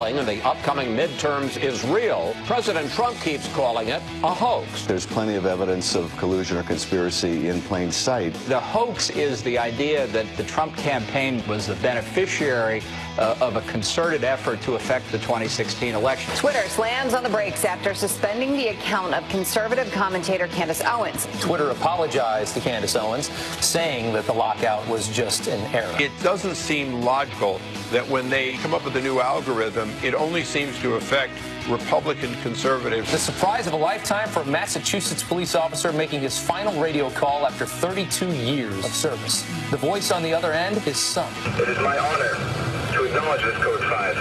in the upcoming midterms is real. President Trump keeps calling it a hoax. There's plenty of evidence of collusion or conspiracy in plain sight. The hoax is the idea that the Trump campaign was the beneficiary of a concerted effort to affect the 2016 election. Twitter slams on the brakes after suspending the account of conservative commentator Candace Owens. Twitter apologized to Candace Owens, saying that the lockout was just an error. It doesn't seem logical that when they come up with a new algorithm, it only seems to affect Republican conservatives. The surprise of a lifetime for a Massachusetts police officer making his final radio call after 32 years of service. The voice on the other end is son. It is my honor to acknowledge this Code 5,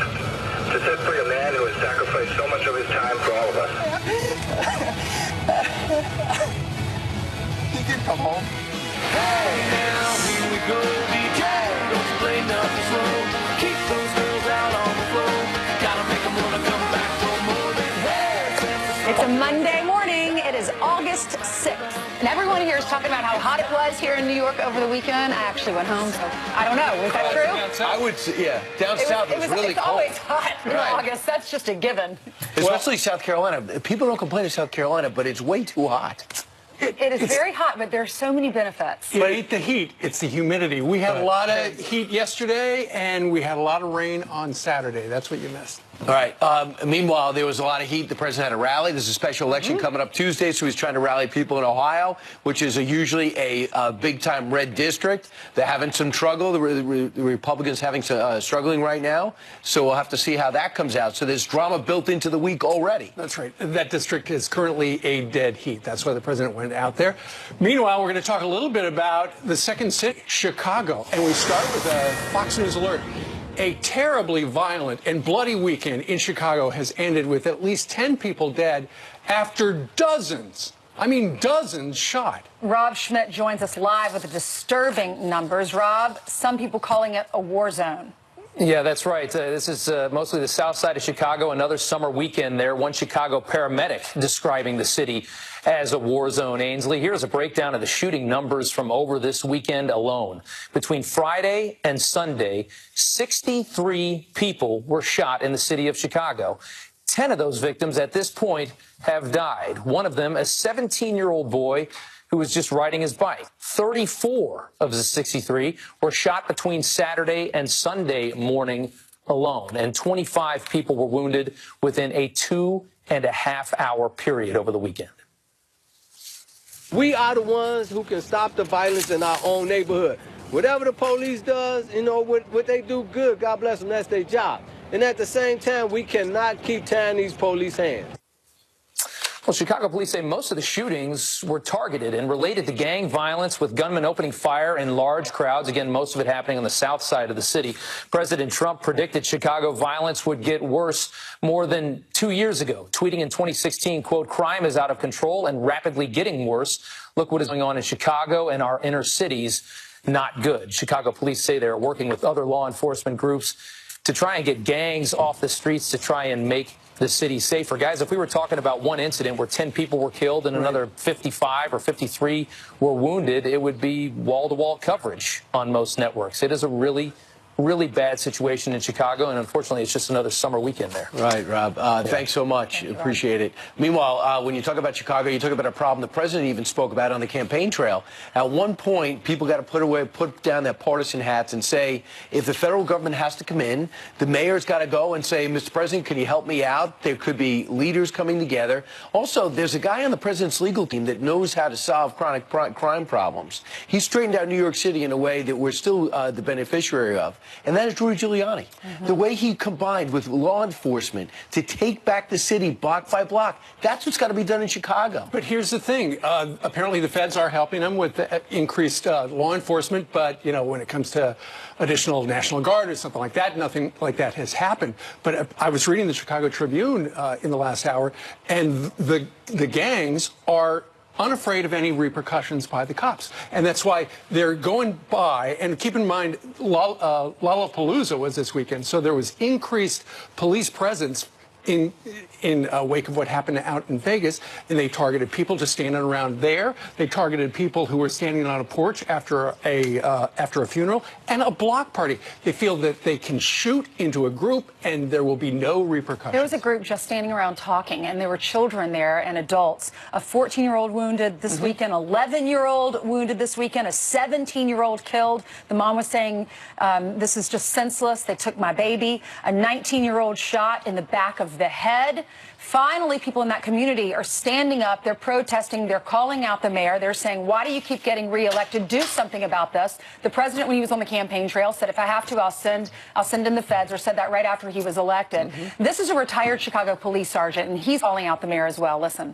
to set free a man who has sacrificed so much of his time for all of us. He can come home. Hey, now here we go, DJ. Don't play nothing slow. Keep those girls out on the floor. Gotta make them wanna come back for more than hair. It's a Monday morning. It is August 6th. And everyone here is talking about how hot it was here in New York over the weekend. I actually went home, so I don't know. Was that true? I would say, yeah. Down south, it was really it's cold. It's always hot in August. That's just a given. Especially South Carolina. People don't complain in South Carolina, but it's way too hot. It is very hot, but there are so many benefits. It ain't the heat, it's the humidity. We had a lot of heat yesterday, and we had a lot of rain on Saturday. That's what you missed. All right. Meanwhile, there was a lot of heat. The president had a rally. There's a special election coming up Tuesday, so he's trying to rally people in Ohio, which is usually a big-time red district. They're having some struggle. The Republicans having some struggling right now, so we'll have to see how that comes out. So there's drama built into the week already. That's right. That district is currently a dead heat. That's why the president went out there. Meanwhile, we're going to talk a little bit about the second city, Chicago, and we start with a Fox News alert. A terribly violent and bloody weekend in Chicago has ended with at least 10 people dead after dozens shot. Rob Schmidt joins us live with the disturbing numbers. Rob, some people calling it a war zone. Yeah, that's right. This is mostly the south side of Chicago, another summer weekend there. One Chicago paramedic describing the city as a war zone, Ainsley. Here's a breakdown of the shooting numbers from over this weekend alone. Between Friday and Sunday, 63 people were shot in the city of Chicago. 10 of those victims at this point have died. One of them, a 17-year-old boy who was just riding his bike. 34 of the 63 were shot between Saturday and Sunday morning alone, and 25 people were wounded within a 2.5-hour period over the weekend. We are the ones who can stop the violence in our own neighborhood. Whatever the police does, you know, what they do good, God bless them, that's their job. And at the same time, we cannot keep tying these police hands. Well, Chicago police say most of the shootings were targeted and related to gang violence, with gunmen opening fire in large crowds. Again, most of it happening on the south side of the city. President Trump predicted Chicago violence would get worse more than 2 years ago, tweeting in 2016, quote, "Crime is out of control and rapidly getting worse. Look what is going on in Chicago and our inner cities. Not good." Chicago police say they're working with other law enforcement groups to try and get gangs off the streets to try and make the city safer. Guys, if we were talking about one incident where 10 people were killed and another 55 or 53 were wounded, it would be wall-to-wall coverage on most networks. It is a really bad situation in Chicago, and unfortunately, it's just another summer weekend there. Right, Rob. Thanks so much. Appreciate it. Meanwhile, when you talk about Chicago, you talk about a problem the president even spoke about on the campaign trail. At one point, people got to put down their partisan hats and say, if the federal government has to come in, the mayor's got to go and say, Mr. President, can you help me out? There could be leaders coming together. Also, there's a guy on the president's legal team that knows how to solve chronic crime problems. He straightened out New York City in a way that we're still the beneficiary of. And that is Rudy Giuliani. The way he combined with law enforcement to take back the city block by block, that's what's got to be done in Chicago. But here's the thing. Apparently the feds are helping them with increased law enforcement, but, you know, when it comes to additional National Guard or something like that, nothing like that has happened. But I was reading the Chicago Tribune in the last hour, and the gangs are unafraid of any repercussions by the cops. And that's why they're going by, and keep in mind, Lollapalooza was this weekend, so there was increased police presence in wake of what happened out in Vegas, and they targeted people just standing around there. They targeted people who were standing on a porch after a funeral, and a block party. They feel that they can shoot into a group and there will be no repercussions. There was a group just standing around talking, and there were children there and adults. A 14-year-old wounded this weekend, 11-year-old wounded this weekend, a 17-year-old killed. The mom was saying, this is just senseless. They took my baby. A 19-year-old shot in the back of the head. Finally, people in that community are standing up. They're protesting. They're calling out the mayor. They're saying, why do you keep getting reelected? Do something about this. The president, when he was on the campaign trail, said, if I have to, I'll send in the feds, or said that right after he was elected. This is a retired Chicago police sergeant, and he's calling out the mayor as well. Listen.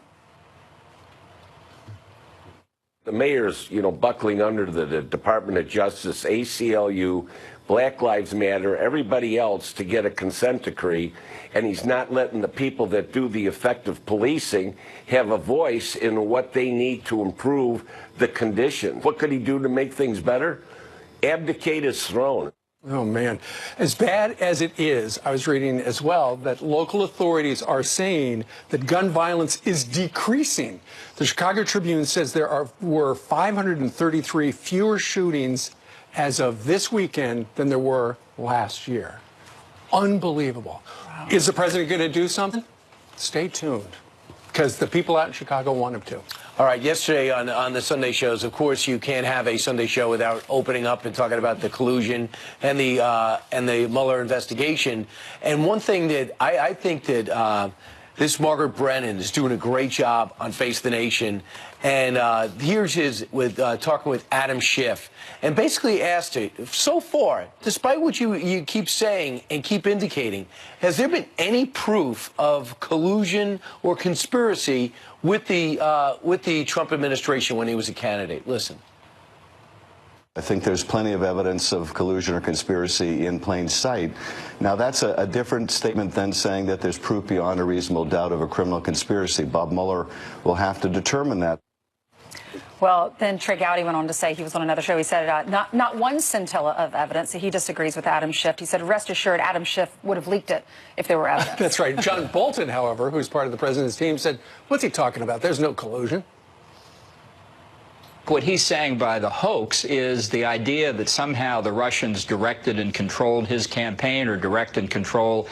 The mayor's, buckling under the Department of Justice, ACLU, Black Lives Matter, everybody else to get a consent decree, and he's not letting the people that do the effective policing have a voice in what they need to improve the conditions. What could he do to make things better? Abdicate his throne. Oh, man. As bad as it is, I was reading as well that local authorities are saying that gun violence is decreasing. The Chicago Tribune says there were 533 fewer shootings as of this weekend than there were last year. Unbelievable. Wow. Is the president going to do something? Stay tuned, because the people out in Chicago want him to. All right, yesterday on the Sunday shows, of course, you can't have a Sunday show without opening up and talking about the collusion and the Mueller investigation. And one thing that I think that this Margaret Brennan is doing a great job on Face the Nation. And here's his with talking with Adam Schiff, and basically asked her, so far, despite what you keep saying and keep indicating, has there been any proof of collusion or conspiracy with the Trump administration when he was a candidate? Listen. I think there's plenty of evidence of collusion or conspiracy in plain sight. Now, that's a different statement than saying that there's proof beyond a reasonable doubt of a criminal conspiracy. Bob Mueller will have to determine that. Well, then Trey Gowdy went on to say, he was on another show, he said not one scintilla of evidence. He disagrees with Adam Schiff. He said, rest assured, Adam Schiff would have leaked it if there were evidence. That's right. John Bolton, however, who's part of the president's team, said, what's he talking about? There's no collusion. What he's saying by the hoax is the idea that somehow the Russians directed and controlled his campaign or direct and control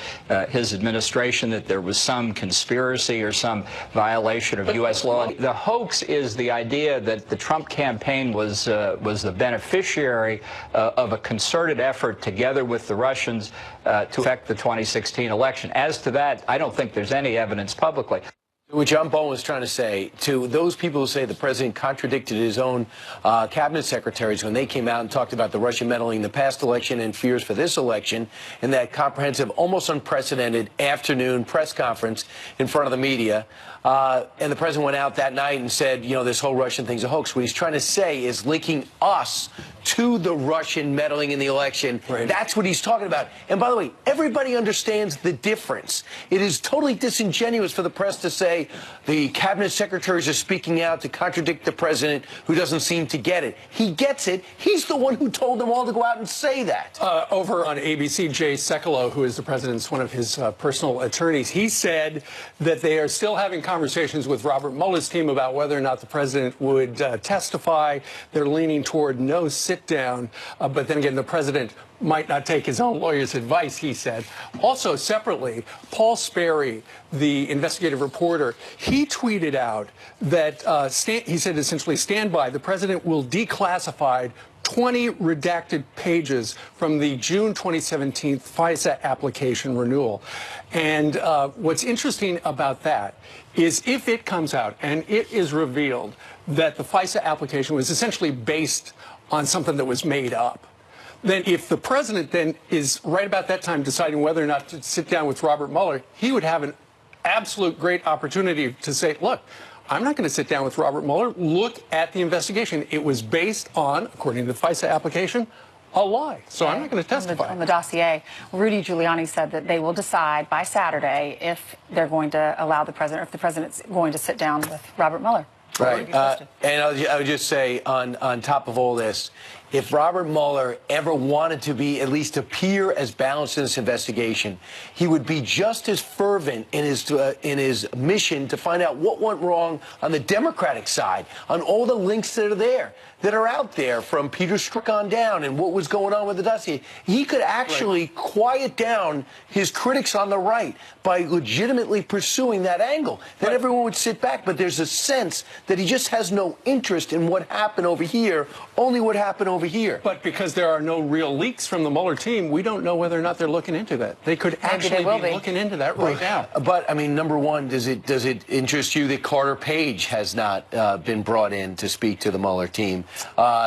his administration, that there was some conspiracy or some violation of U.S. law. The hoax is the idea that the Trump campaign was the beneficiary of a concerted effort together with the Russians to affect the 2016 election. As to that, I don't think there's any evidence publicly. What John Bolton was trying to say to those people who say the president contradicted his own cabinet secretaries when they came out and talked about the Russian meddling in the past election and fears for this election, in that comprehensive, almost unprecedented afternoon press conference in front of the media. And the president went out that night and said, this whole Russian thing's a hoax. What he's trying to say is linking us to the Russian meddling in the election. Right. That's what he's talking about. And by the way, everybody understands the difference. It is totally disingenuous for the press to say the cabinet secretaries are speaking out to contradict the president, who doesn't seem to get it. He gets it. He's the one who told them all to go out and say that. Over on ABC, Jay Sekulow, who is the president's one of his personal attorneys, he said that they are still having conversations with Robert Mueller's team about whether or not the president would testify. They're leaning toward no sit-down, but then again, the president might not take his own lawyer's advice, he said. Also, separately, Paul Sperry, the investigative reporter, he tweeted out that, he said essentially, stand by, the president will declassify 20 redacted pages from the June 2017 FISA application renewal. And what's interesting about that is if it comes out and it is revealed that the FISA application was essentially based on something that was made up, then if the president then is right about that time deciding whether or not to sit down with Robert Mueller, he would have an absolute great opportunity to say, look, I'm not going to sit down with Robert Mueller. Look at the investigation. It was based on, according to the FISA application, a lie. So I'm not going to testify. On the dossier, Rudy Giuliani said that they will decide by Saturday if they're going to allow the president, or if the president's going to sit down with Robert Mueller. Right. And I would just say, on top of all this, if Robert Mueller ever wanted to be, at least appear as balanced in this investigation, he would be just as fervent in his mission to find out what went wrong on the Democratic side, on all the links that are out there from Peter Strzok on down and what was going on with the dossier. He could actually quiet down his critics on the right by legitimately pursuing that angle. Then everyone would sit back, but there's a sense that he just has no interest in what happened over here, only what happened over here. But because there are no real leaks from the Mueller team, we don't know whether or not they're looking into that. They could actually be looking into that right now. But, I mean, number one, does it interest you that Carter Page has not been brought in to speak to the Mueller team?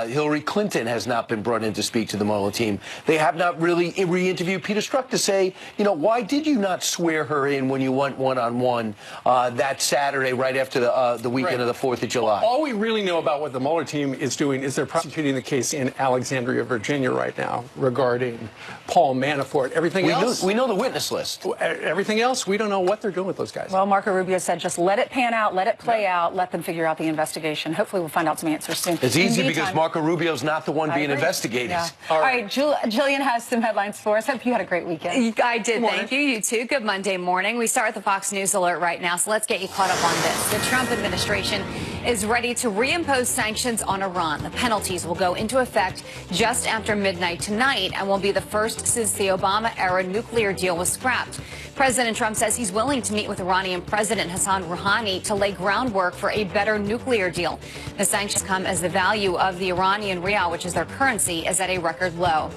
Hillary Clinton has not been brought in to speak to the Mueller team. They have not really re-interviewed Peter Strzok to say, you know, why did you not swear her in when you went one-on-one that Saturday right after the weekend of the 4th of July? All we really know about what the Mueller team is doing is they're prosecuting the case in Alexandria, Virginia right now regarding Paul Manafort. Everything else... We know the witness list. Everything else, we don't know what they're doing with those guys. Well, Marco Rubio said just let it pan out, let it play out, let them figure out the investigation. Hopefully we'll find out some answers soon. It's easy because Marco Rubio's not the one being investigated. Yeah. All right, Jillian has some headlines for us. Hope you had a great weekend. I did, thank you. You too. Good Monday morning. We start with the Fox News alert right now, so let's get you caught up on this. The Trump administration is ready to reimpose sanctions on Iran. The penalties will go into effect just after midnight tonight and will be the first since the Obama-era nuclear deal was scrapped. President Trump says he's willing to meet with Iranian President Hassan Rouhani to lay groundwork for a better nuclear deal. The sanctions come as the value of the Iranian rial, which is their currency, is at a record low.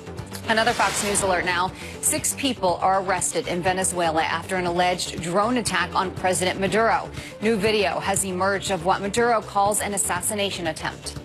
Another Fox News alert now. 6 people are arrested in Venezuela after an alleged drone attack on President Maduro. New video has emerged of what Maduro calls an assassination attempt.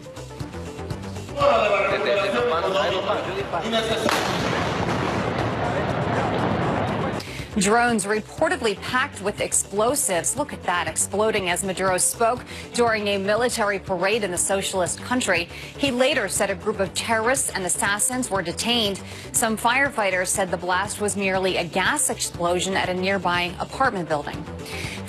Drones reportedly packed with explosives. Look at that, exploding as Maduro spoke during a military parade in the socialist country. He later said a group of terrorists and assassins were detained. Some firefighters said the blast was merely a gas explosion at a nearby apartment building.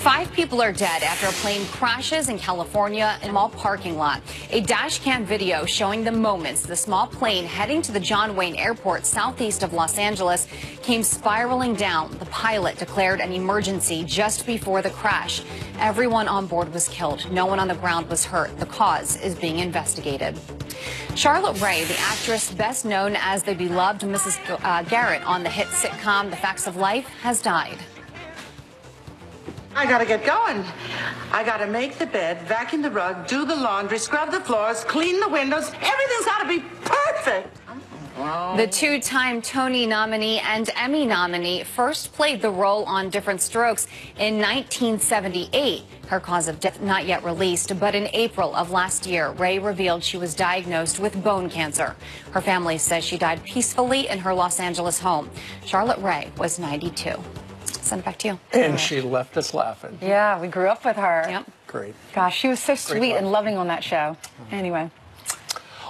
5 people are dead after a plane crashes in California in a mall parking lot. A dash cam video showing the moments the small plane heading to the John Wayne Airport southeast of Los Angeles came spiraling down. The pilot declared an emergency just before the crash. Everyone on board was killed. No one on the ground was hurt. The cause is being investigated. Charlotte Rae, the actress best known as the beloved Mrs. Garrett on the hit sitcom The Facts of Life, has died. I gotta get going. I gotta make the bed, vacuum the rug, do the laundry, scrub the floors, clean the windows. Everything's gotta be perfect. The 2-time Tony nominee and Emmy nominee first played the role on Different Strokes in 1978. Her cause of death not yet released, but in April of last year, Rae revealed she was diagnosed with bone cancer. Her family says she died peacefully in her Los Angeles home. Charlotte Rae was 92. Send it back to you. And she left us laughing. Yeah, we grew up with her. Yep. Great. Gosh, she was so sweet and loving on that show. Anyway.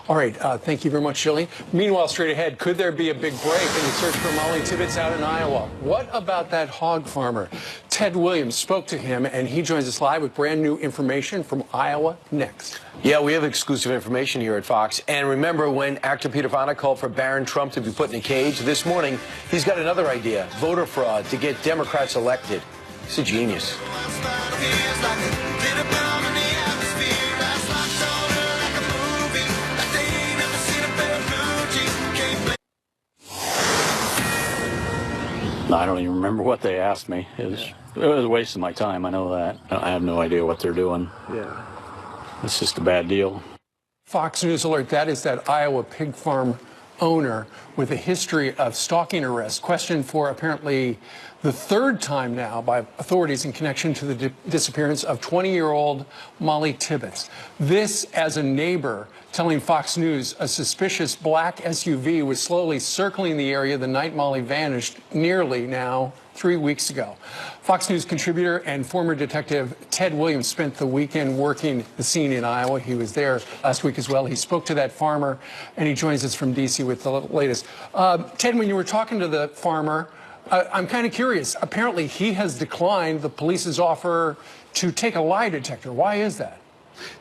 All right, thank you very much, Shirley. Meanwhile, straight ahead, could there be a big break in the search for Molly Tibbetts out in Iowa? What about that hog farmer? Ted Williams spoke to him, and he joins us live with brand new information from Iowa next. Yeah, we have exclusive information here at Fox. And remember when actor Peter Fonda called for Barron Trump to be put in a cage? This morning, he's got another idea, voter fraud to get Democrats elected. He's a genius. I don't even remember what they asked me. It was a waste of my time. I know that. I have no idea what they're doing. Yeah. It's just a bad deal. Fox News alert, that is that Iowa pig farm owner with a history of stalking arrests, questioned for apparently the 3rd time now by authorities in connection to the disappearance of 20-year-old Molly Tibbetts. This as a neighbor telling Fox News a suspicious black SUV was slowly circling the area the night Molly vanished nearly now 3 weeks ago. Fox News contributor and former detective Ted Williams spent the weekend working the scene in Iowa. He was there last week as well. He spoke to that farmer, and he joins us from D.C. with the latest. Ted, when you were talking to the farmer, I'm kind of curious. Apparently, he has declined the police's offer to take a lie detector. Why is that?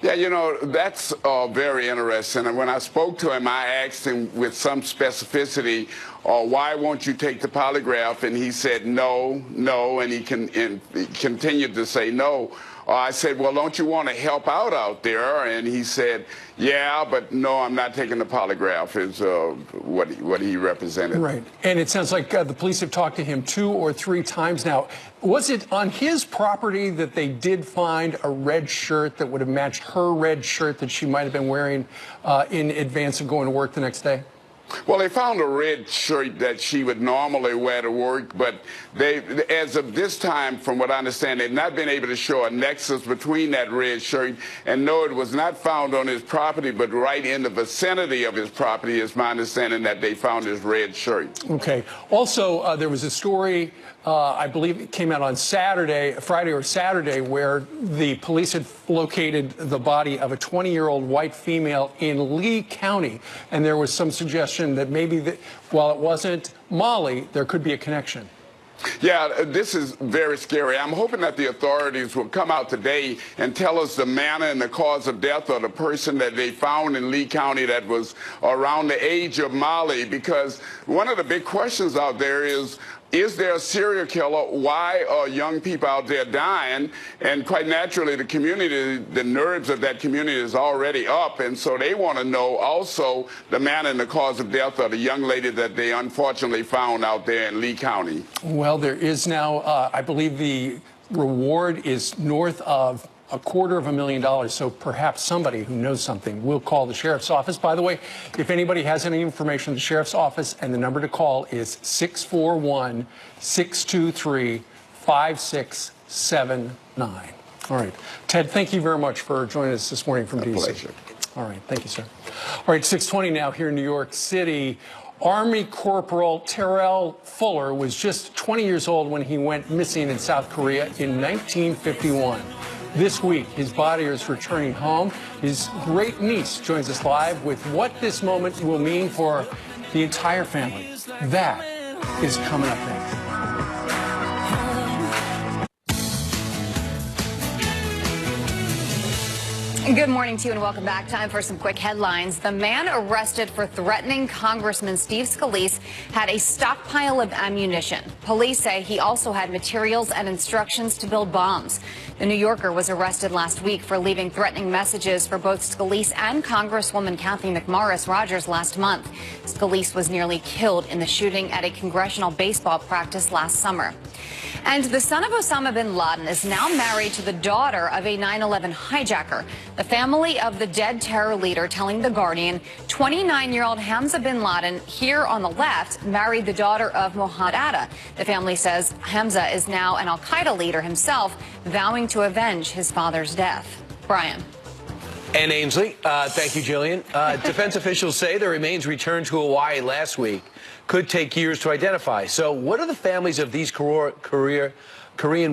Yeah, you know, that's very interesting. And when I spoke to him, I asked him with some specificity, why won't you take the polygraph? And he said, no, no, and he continued to say no. I said, well, don't you want to help out there? And he said, yeah, but no, I'm not taking the polygraph, is what he represented. Right. And it sounds like the police have talked to him 2 or 3 times now. Was it on his property that they did find a red shirt that would have matched her red shirt that she might have been wearing in advance of going to work the next day? Well, they found a red shirt that she would normally wear to work, but they, as of this time, from what I understand, they've not been able to show a nexus between that red shirt, and no, it was not found on his property, but right in the vicinity of his property is my understanding that they found his red shirt. Okay. Also, there was a story, I believe it came out on Friday or Saturday, where the police had located the body of a 20-year-old white female in Lee County, and there was some suggestion that maybe, while it wasn't Molly, there could be a connection. Yeah, this is very scary. I'm hoping that the authorities will come out today and tell us the manner and the cause of death of the person that they found in Lee County that was around the age of Molly, because one of the big questions out there is there a serial killer? Why are young people out there dying? And quite naturally, the community, the nerves of that community is already up, and so they want to know also the manner and the cause of death of the young lady that they unfortunately found out there in Lee County. Well, there is now, I believe the reward is north of $250,000, so perhaps somebody who knows something will call the sheriff's office. By the way, if anybody has any information, the sheriff's office, and the number to call is 641-623-5679. All right. Ted, thank you very much for joining us this morning from D.C. Pleasure. All right. Thank you, sir. All right, 6:20 now here in New York City. Army Corporal Terrell Fuller was just 20 years old when he went missing in South Korea in 1951. This week, his body is returning home. His great niece joins us live with what this moment will mean for the entire family. That is coming up next. Good morning to you and welcome back. Time for some quick headlines. The man arrested for threatening Congressman Steve Scalise had a stockpile of ammunition. Police say he also had materials and instructions to build bombs. The New Yorker was arrested last week for leaving threatening messages for both Scalise and Congresswoman Kathy McMorris Rogers last month. Scalise was nearly killed in the shooting at a congressional baseball practice last summer. And the son of Osama bin Laden is now married to the daughter of a 9/11 hijacker. The family of the dead terror leader telling The Guardian 29-year-old Hamza bin Laden, here on the left, married the daughter of Mohammed Atta. The family says Hamza is now an al-Qaeda leader himself, vowing to avenge his father's death. Brian. And Ainsley, thank you, Jillian. Defense officials say the remains returned to Hawaii last week could take years to identify. So what do the families of these Korean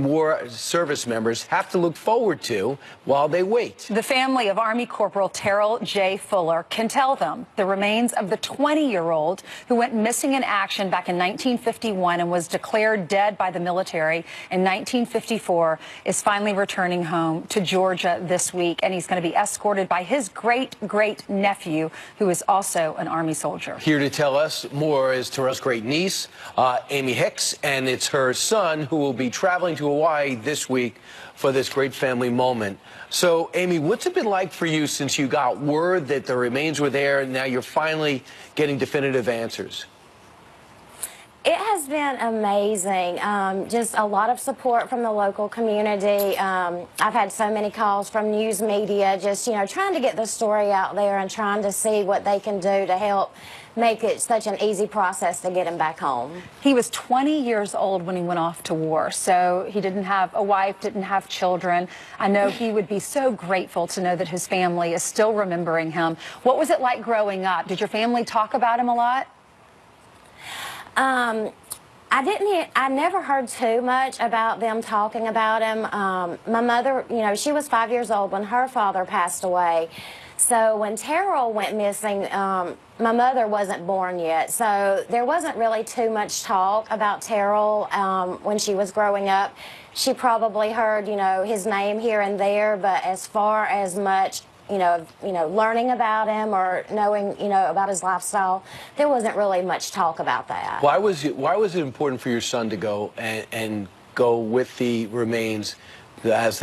War service members have to look forward to while they wait? The family of Army Corporal Terrell J. Fuller can tell them the remains of the 20-year-old who went missing in action back in 1951 and was declared dead by the military in 1954 is finally returning home to Georgia this week, and he's going to be escorted by his great-great-nephew, who is also an Army soldier. Here to tell us more is Terrell's great niece, Amy Hicks, and it's her son who will be traveling to Hawaii this week for this great family moment. So, Amy, what's it been like for you since you got word that the remains were there and now you're finally getting definitive answers? It has been amazing. Just a lot of support from the local community. I've had so many calls from news media, just, trying to get the story out there and trying to see what they can do to help make it such an easy process to get him back home. He was 20 years old when he went off to war, so he didn't have a wife, didn't have children. I know he would be so grateful to know that his family is still remembering him. What was it like growing up? Did your family talk about him a lot? I never heard too much about them talking about him. My mother, you know, she was 5 years old when her father passed away. So when Terrell went missing, my mother wasn't born yet. So there wasn't really too much talk about Terrell when she was growing up. She probably heard, you know, his name here and there, but as far as much, you know, learning about him or knowing, you know, about his lifestyle, there wasn't really much talk about that. Why was it important for your son to go and go with the remains as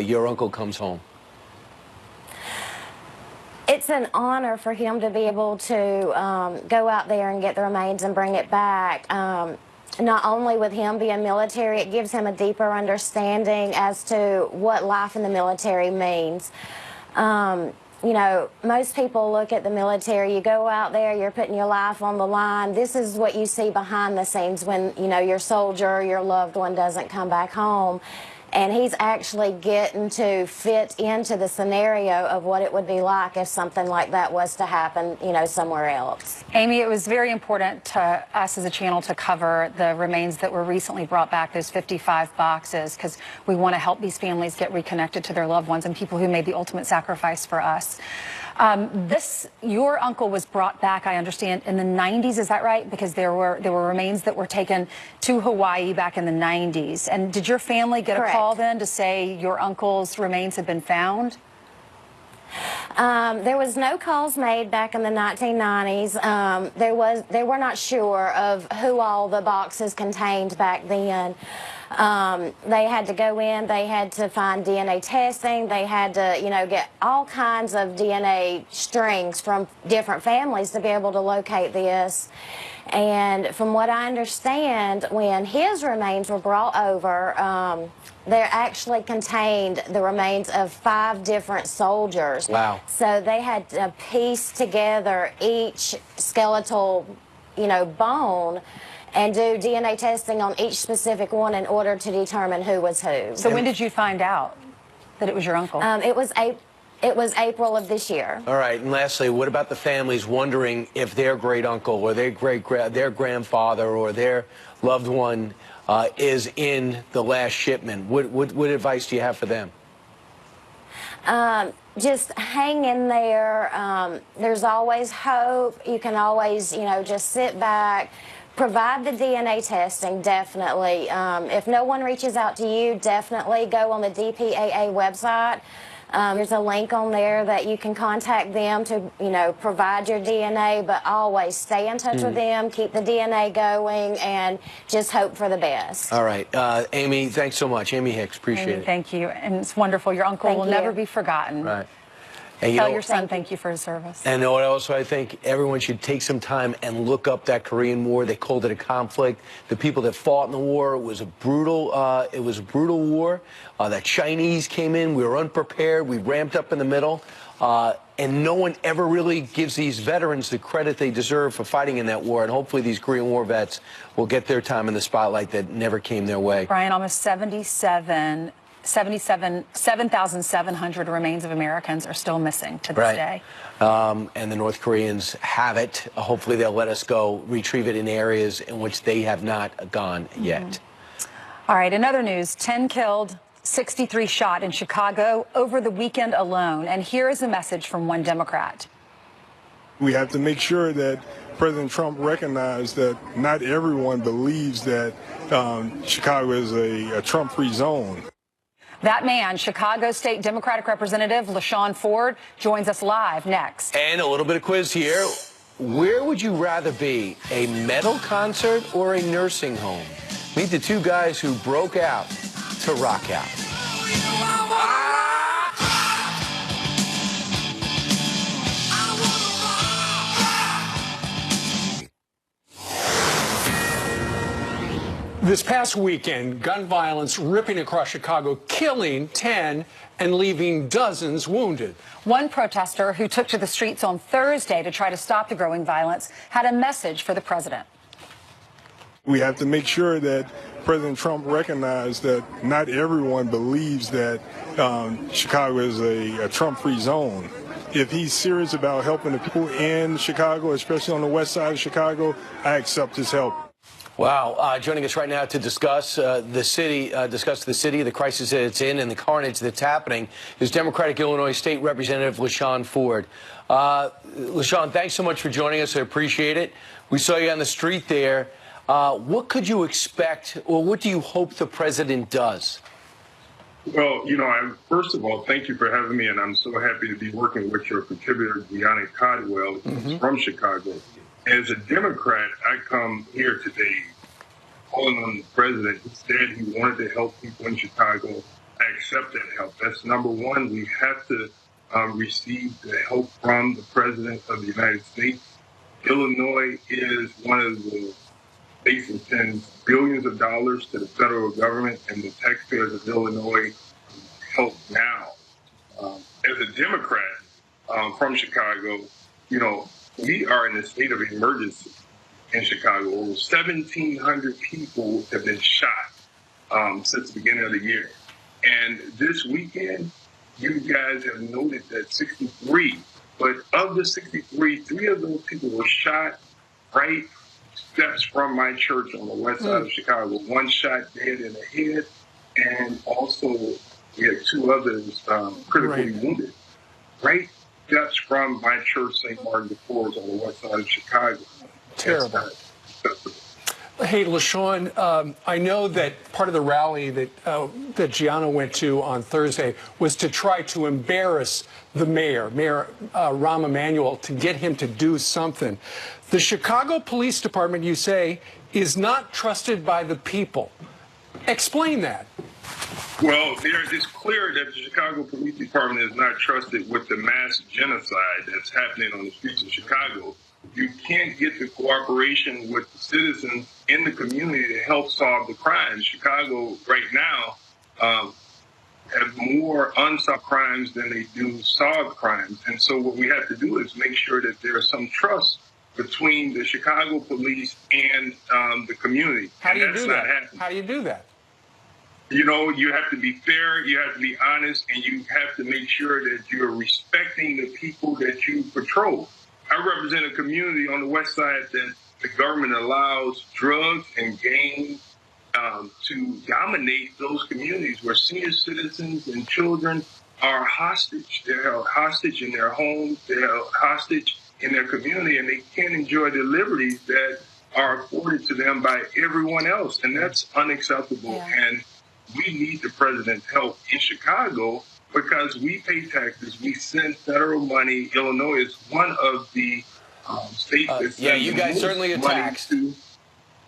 your uncle comes home? It's an honor for him to be able to go out there and get the remains and bring it back. Not only with him being military, it gives him a deeper understanding as to what life in the military means. You know, most people look at the military, you go out there, you're putting your life on the line. This is what you see behind the scenes when, you know, your soldier, your loved one doesn't come back home. And he's actually getting to fit into the scenario of what it would be like if something like that was to happen, you know, somewhere else. Amy, it was very important to us as a channel to cover the remains that were recently brought back, those 55 boxes, because we want to help these families get reconnected to their loved ones and people who made the ultimate sacrifice for us. Your uncle was brought back, I understand, in the 90s, is that right? Because there were remains that were taken to Hawaii back in the 90s. And did your family get Correct. a call then to say your uncle's remains had been found? There was no calls made back in the 1990s. They were not sure of who all the boxes contained back then. They had to go in, they had to find DNA testing, they had to, you know, get all kinds of DNA strings from different families to be able to locate this. And from what I understand, when his remains were brought over, they actually contained the remains of 5 different soldiers. Wow. So they had to piece together each skeletal, you know, bone and do DNA testing on each specific one in order to determine who was who. So when did you find out that it was your uncle? It was April of this year. All right, and lastly, what about the families wondering if their great uncle or their grandfather or their loved one is in the last shipment? What advice do you have for them? Just hang in there. There's always hope. You can always, you know, just sit back. Provide the DNA testing, definitely. If no one reaches out to you, definitely go on the DPAA website. There's a link on there that you can contact them to, you know, provide your DNA, but always stay in touch with them, keep the DNA going, and just hope for the best. All right. Amy, thanks so much. Amy Hicks, appreciate it. Thank you. And it's wonderful. Your uncle will never be forgotten. Right. And Tell your son thank you for his service. And also, I think everyone should take some time and look up that Korean War. They called it a conflict. The people that fought in the war, it was a brutal war. The Chinese came in. We were unprepared. We ramped up in the middle. And no one ever really gives these veterans the credit they deserve for fighting in that war. And hopefully these Korean War vets will get their time in the spotlight that never came their way. Brian, almost 7,700 remains of Americans are still missing to this day. And the North Koreans have it. Hopefully they'll let us go retrieve it in areas in which they have not gone yet. All right, in other news, 10 killed, 63 shot in Chicago over the weekend alone. And here is a message from one Democrat. We have to make sure that President Trump recognized that not everyone believes that Chicago is a Trump-free zone. That man, Chicago State Democratic Representative LaShawn Ford, joins us live next. And a little bit of quiz here. Where would you rather be, a metal concert or a nursing home? Meet the 2 guys who broke out to rock out. This past weekend, gun violence ripping across Chicago, killing 10 and leaving dozens wounded. One protester who took to the streets on Thursday to try to stop the growing violence had a message for the president. We have to make sure that President Trump recognized that not everyone believes that Chicago is a Trump-free zone. If he's serious about helping the people in Chicago, especially on the west side of Chicago, I accept his help. Wow. Joining us right now to discuss the city, the crisis that it's in, and the carnage that's happening is Democratic Illinois State Representative LaShawn Ford. LaShawn, thanks so much for joining us. I appreciate it. We saw you on the street there. What could you expect, or what do you hope the president does? Well, first of all, thank you for having me, and I'm so happy to be working with your contributor, Gianna Caldwell, who's from Chicago. As a Democrat, I come here today calling on the president. He said he wanted to help people in Chicago. I accept that help. That's number one. We have to receive the help from the president of the United States. Illinois is one of the states that sends billions of dollars to the federal government, and the taxpayers of Illinois help now. As a Democrat from Chicago, we are in a state of emergency in Chicago. Over 1,700 people have been shot since the beginning of the year. And this weekend, you guys have noted that 63, but of the 63, 3 of those people were shot right steps from my church on the west side of Chicago. One shot dead in the head, and also we had 2 others critically wounded. Right steps from my church, St. Martin de Porres, on the west side of Chicago. Terrible. Hey, LaShawn, I know that part of the rally that Gianna went to on Thursday was to try to embarrass the Mayor Rahm Emanuel, to get him to do something. The Chicago Police Department, you say, is not trusted by the people. Explain that. Well, it's clear that the Chicago Police Department is not trusted with the mass genocide that's happening on the streets of Chicago. You can't get the cooperation with the citizens in the community to help solve the crimes. Chicago right now have more unsolved crimes than they do solved crimes. And so what we have to do is make sure that there's some trust between the Chicago police and the community. How do you do that? Happening. How do you do that? You have to be fair, you have to be honest, and you have to make sure that you're respecting the people that you patrol. I represent a community on the west side that the government allows drugs and gangs to dominate those communities, where senior citizens and children are hostage. They're held hostage in their homes, they're held hostage in their community, and they can't enjoy the liberties that are afforded to them by everyone else, and that's unacceptable. Yeah. And we need the president's help in Chicago because we pay taxes, we send federal money. Illinois is one of the states that sends you guys certainly are taxed.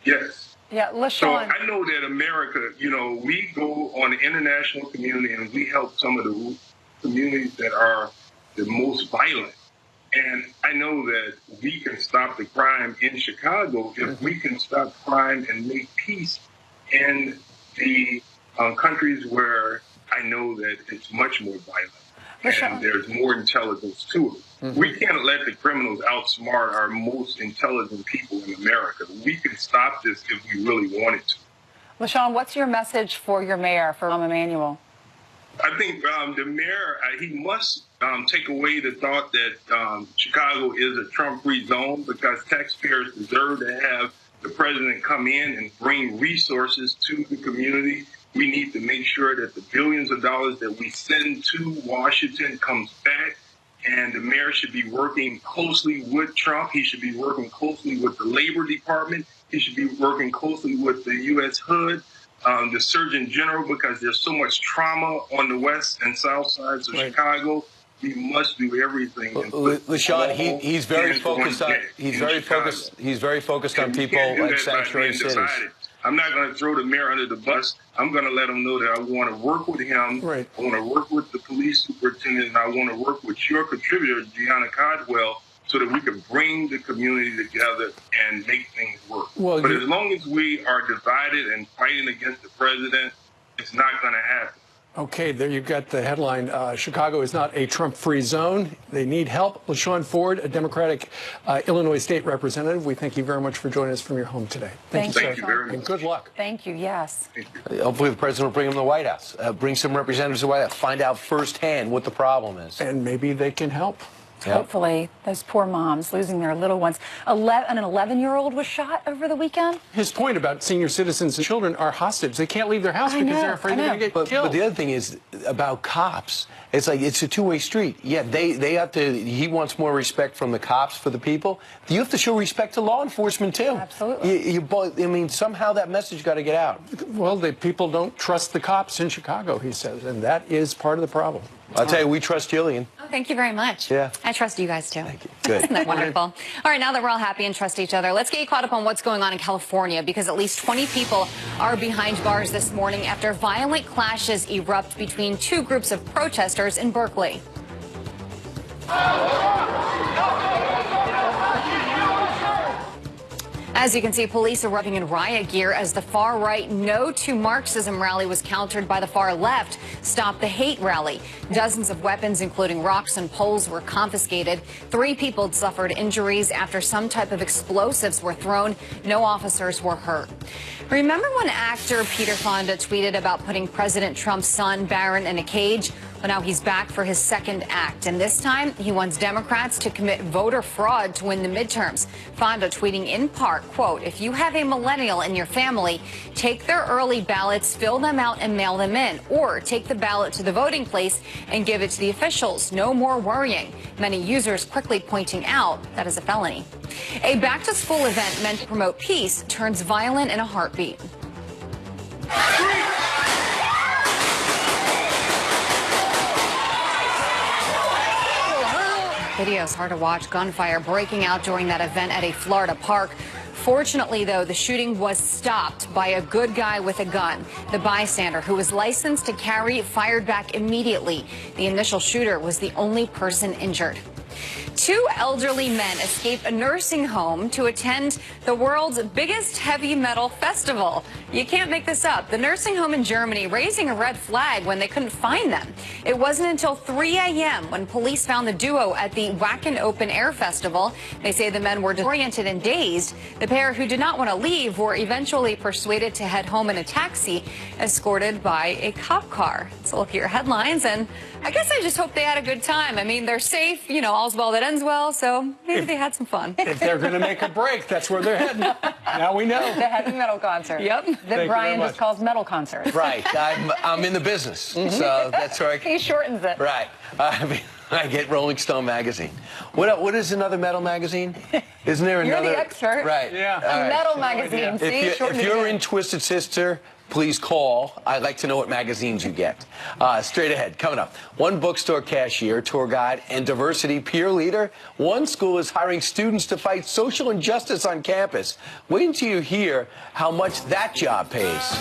Yes. Yeah, LaShawn. So I know that America, we go on the international community and we help some of the communities that are the most violent. And I know that we can stop the crime in Chicago if we can stop crime and make peace in the countries where I know that it's much more violent and there's more intelligence to it. We can't let the criminals outsmart our most intelligent people in America. We can stop this if we really wanted to. LaShawn, what's your message for your mayor, for Rahm Emanuel? I think the mayor, he must take away the thought that Chicago is a Trump-free zone, because taxpayers deserve to have the president come in and bring resources to the community. We need to make sure that the billions of dollars that we send to Washington comes back, and the mayor should be working closely with Trump. He should be working closely with the Labor Department. He should be working closely with the U.S. HUD, the Surgeon General, because there's so much trauma on the west and south sides of Chicago. We must do everything. LaShawn, he's very focused on he's very focused on people like sanctuary cities. I'm not going to throw the mayor under the bus. I'm going to let him know that I want to work with him. Right. I want to work with the police superintendent, and I want to work with your contributor, Gianna Caldwell, so that we can bring the community together and make things work. Well, but as long as we are divided and fighting against the president, it's not going to happen. Okay, there you've got the headline. Chicago is not a Trump-free zone. They need help. LaShawn Ford, a Democratic Illinois State Representative, we thank you very much for joining us from your home today. Thank you, Thank you very much. And good luck. Thank you, yes. Hopefully the president will bring him to the White House, bring some representatives to the White House, find out firsthand what the problem is. And maybe they can help. Hopefully, those poor moms losing their little ones. An 11-year-old was shot over the weekend. His point about senior citizens and children are hostage. They can't leave their house because they're afraid they're going to get killed. But the other thing is about cops. It's like it's a two-way street. Yeah, they have to. He wants more respect from the cops for the people. You have to show respect to law enforcement too. Absolutely. I mean, somehow that message got to get out. Well, the people don't trust the cops in Chicago, he says, and that is part of the problem. I'll tell you, we trust Jillian. Oh, thank you very much. Yeah. I trust you guys too. Thank you. Good. Isn't that wonderful? All right, now that we're all happy and trust each other, let's get you caught up on what's going on in California, because at least 20 people are behind bars this morning after violent clashes erupt between two groups of protesters in Berkeley. As you can see, police erupting in riot gear as the far-right No to Marxism rally was countered by the far left Stop the Hate rally. Dozens of weapons, including rocks and poles, were confiscated. 3 people suffered injuries after some type of explosives were thrown. No officers were hurt. Remember when actor Peter Fonda tweeted about putting President Trump's son, Barron, in a cage? Well, now he's back for his second act, and this time he wants Democrats to commit voter fraud to win the midterms. Fonda tweeting in part, quote, "If you have a millennial in your family, take their early ballots, fill them out and mail them in, or take the ballot to the voting place and give it to the officials. No more worrying." Many users quickly pointing out that is a felony. A back-to-school event meant to promote peace turns violent in a heartbeat. Video is hard to watch. Gunfire breaking out during that event at a Florida park. Fortunately, though, the shooting was stopped by a good guy with a gun. The bystander, who was licensed to carry, fired back immediately. The initial shooter was the only person injured. 2 elderly men escape a nursing home to attend the world's biggest heavy metal festival. You can't make this up. The nursing home in Germany raising a red flag when they couldn't find them. It wasn't until 3 a.m. when police found the duo at the Wacken Open Air Festival. They say the men were disoriented and dazed. The pair, who did not want to leave, were eventually persuaded to head home in a taxi, escorted by a cop car. So look at your headlines, and I guess I just hope they had a good time. I mean, they're safe, you know, all's well that ends well, so maybe they had some fun. If they're going to make a break, that's where they're heading. Now we know. The heavy metal concert. Yep. That Brian just calls metal concerts. Right. I'm in the business, so that's where He shortens it. Right. I get Rolling Stone magazine. What is another metal magazine? Isn't there another? You're the expert. Right. Yeah. A metal magazine. See, If you're in Twisted Sister, please call. I'd like to know what magazines you get. Straight ahead, coming up. One bookstore cashier, tour guide, and diversity peer leader. One school is hiring students to fight social injustice on campus. Wait until you hear how much that job pays.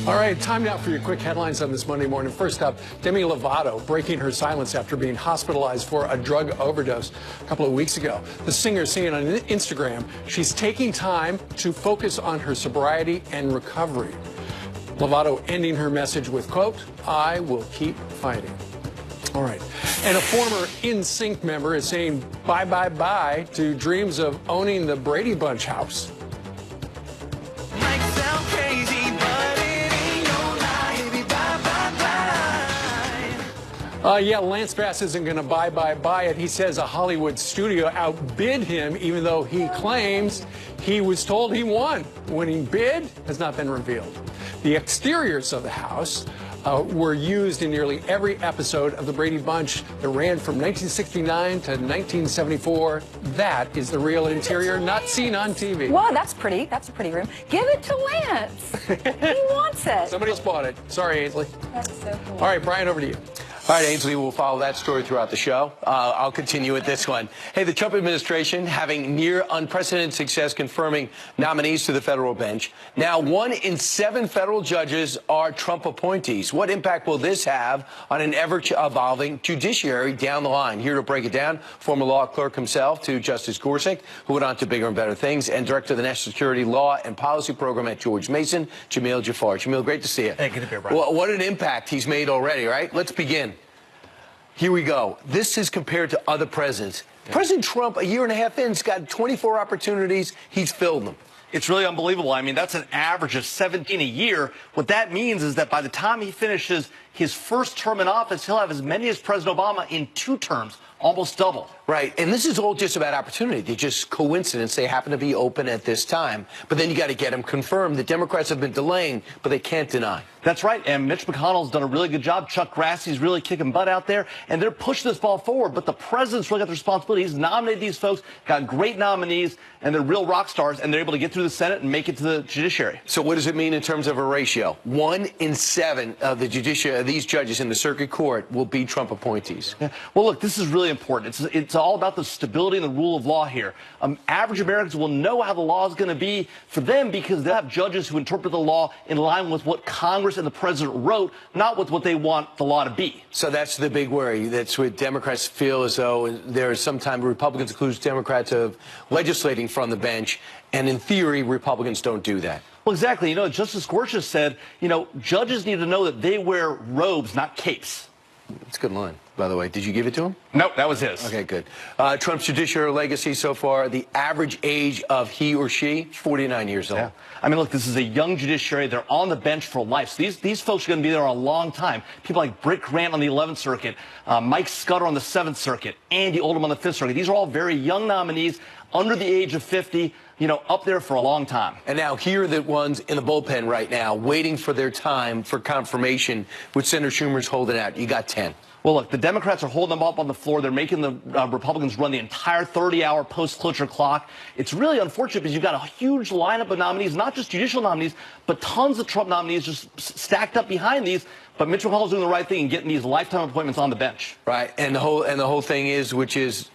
All right, time now for your quick headlines on this Monday morning. First up, Demi Lovato breaking her silence after being hospitalized for a drug overdose a couple of weeks ago. The singer saying on Instagram she's taking time to focus on her sobriety and recovery. Lovato ending her message with, quote, "I will keep fighting." All right. And a former NSYNC member is saying bye, bye, bye to dreams of owning the Brady Bunch house. Yeah, Lance Bass isn't going to buy it. He says a Hollywood studio outbid him, even though he claims he was told he won. Winning bid has not been revealed. The exteriors of the house were used in nearly every episode of the Brady Bunch that ran from 1969 to 1974. That is the real interior, not seen on TV. Wow, that's pretty. That's a pretty room. Give it to Lance. He wants it. Somebody else bought it. Sorry, Ainsley. That's so cool. All right, Brian, over to you. All right, Ainsley, we'll follow that story throughout the show. I'll continue with this one. Hey, the Trump administration having near unprecedented success confirming nominees to the federal bench. Now, 1 in 7 federal judges are Trump appointees. What impact will this have on an ever-evolving judiciary down the line? Here to break it down, former law clerk himself to Justice Gorsuch, who went on to bigger and better things, and director of the National Security Law and Policy Program at George Mason, Jamil Jafar. Jamil, great to see you. Hey, good to be here, Brian. Well, what an impact he's made already, right? Let's begin. Here we go. This is compared to other presidents. Yeah. President Trump, a year and a half in, has got 24 opportunities. He's filled them. It's really unbelievable. I mean, that's an average of 17 a year. What that means is that by the time he finishes his first term in office, he'll have as many as President Obama in 2 terms, almost double. Right, and this is all just about opportunity. They just coincidence. They happen to be open at this time. But then you got to get them confirmed. The Democrats have been delaying, but they can't deny. That's right, and Mitch McConnell's done a really good job. Chuck Grassie's really kicking butt out there, and they're pushing this ball forward. But the president's really got the responsibility. He's nominated these folks, got great nominees, and they're real rock stars, and they're able to get through the Senate and make it to the judiciary. So what does it mean in terms of a ratio? 1 in 7 of the these judges in the circuit court will be Trump appointees. Yeah. Well, look, this is really important. It's all about the stability and the rule of law here. Average Americans will know how the law is going to be for them because they have judges who interpret the law in line with what Congress and the president wrote, not with what they want the law to be. So that's the big worry. That's what Democrats feel as though there is sometimes Republicans accuse Democrats of legislating from the bench, and in theory, Republicans don't do that. Well, exactly. You know, Justice Gorsuch said, you know, judges need to know that they wear robes, not capes. It's a good line, by the way. Did you give it to him? Nope, that was his. Okay, good. Trump's judiciary legacy so far, the average age of he or she, 49 years old. Yeah. I mean, look, this is a young judiciary. They're on the bench for life. So these folks are going to be there a long time. People like Britt Grant on the 11th Circuit, Mike Scudder on the 7th Circuit, Andy Oldham on the 5th Circuit. These are all very young nominees under the age of 50, you know, up there for a long time. And now here are the ones in the bullpen right now, waiting for their time for confirmation, which Senator Schumer's holding out. You got 10. Well, look, the Democrats are holding them up on the floor. They're making the Republicans run the entire 30-hour post-cloture clock. It's really unfortunate because you've got a huge lineup of nominees, not just judicial nominees, but tons of Trump nominees just stacked up behind these. But Mitch McConnell's doing the right thing and getting these lifetime appointments on the bench. Right, and the whole thing is, which is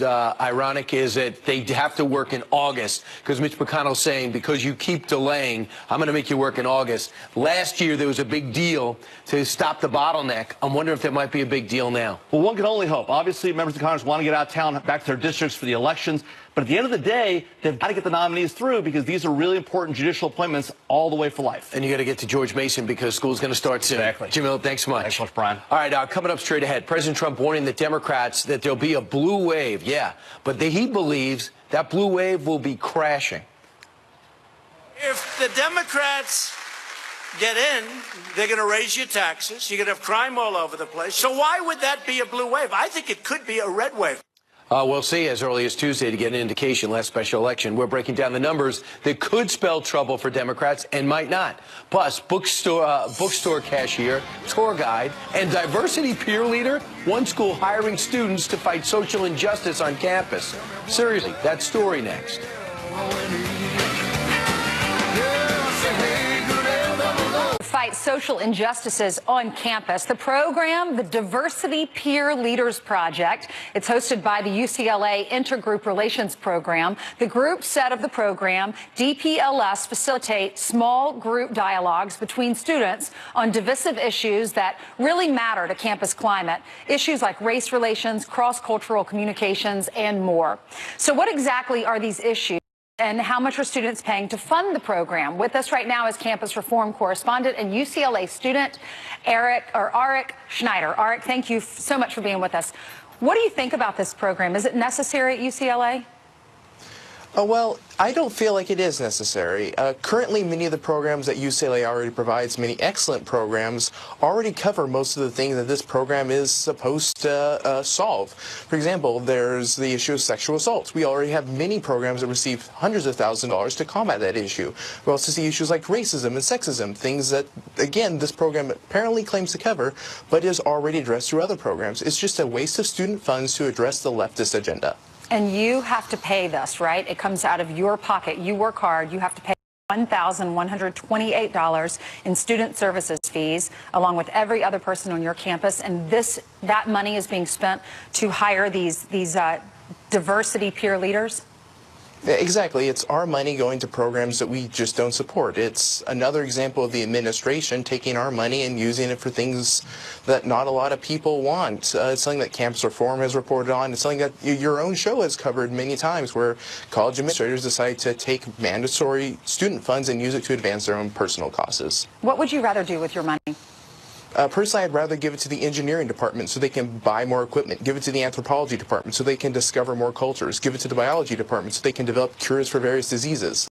ironic, is that they have to work in August because Mitch McConnell's saying because you keep delaying, I'm going to make you work in August. Last year there was a big deal to stop the bottleneck. I'm wondering if there might be a big deal now. Well, one can only hope. Obviously, members of Congress want to get out of town, back to their districts for the elections. But at the end of the day, they've got to get the nominees through because these are really important judicial appointments all the way for life. And you got to get to George Mason because school's going to start soon. Exactly. Jim Hill, thanks so much. Thanks so much, Brian. All right, coming up straight ahead, President Trump warning the Democrats that there'll be a blue wave. Yeah, but he believes that blue wave will be crashing. If the Democrats get in, they're going to raise your taxes. You're going to have crime all over the place. So why would that be a blue wave? I think it could be a red wave. We'll see as early as Tuesday to get an indication last special election. We're breaking down the numbers that could spell trouble for Democrats and might not. Plus, bookstore cashier, tour guide, and diversity peer leader, one school hiring students to fight social injustice on campus. Seriously, that story next. Fight social injustices on campus. The program, the Diversity Peer Leaders Project, it's hosted by the UCLA Intergroup Relations Program. The group set of the program, DPLS, facilitate small group dialogues between students on divisive issues that really matter to campus climate, issues like race relations, cross-cultural communications, and more. So what exactly are these issues? And how much are students paying to fund the program? With us right now is campus reform correspondent and UCLA student Arik Schneider. Arik, thank you so much for being with us. What do you think about this program? Is it necessary at UCLA? Well, I don't feel like it is necessary. Currently, many of the programs that UCLA already provides, many excellent programs, already cover most of the things that this program is supposed to solve. For example, there's the issue of sexual assault. We already have many programs that receive hundreds of thousands of dollars to combat that issue. We also see issues like racism and sexism, things that, again, this program apparently claims to cover, but is already addressed through other programs. It's just a waste of student funds to address the leftist agenda. And you have to pay this, right? It comes out of your pocket. You work hard. You have to pay $1,128 in student services fees, along with every other person on your campus. And that money is being spent to hire these diversity peer leaders? Exactly. It's our money going to programs that we just don't support. It's another example of the administration taking our money and using it for things that not a lot of people want. It's something that Campus Reform has reported on. It's something that your own show has covered many times, where college administrators decide to take mandatory student funds and use it to advance their own personal causes. What would you rather do with your money? Personally, I'd rather give it to the engineering department so they can buy more equipment, give it to the anthropology department so they can discover more cultures, give it to the biology department so they can develop cures for various diseases.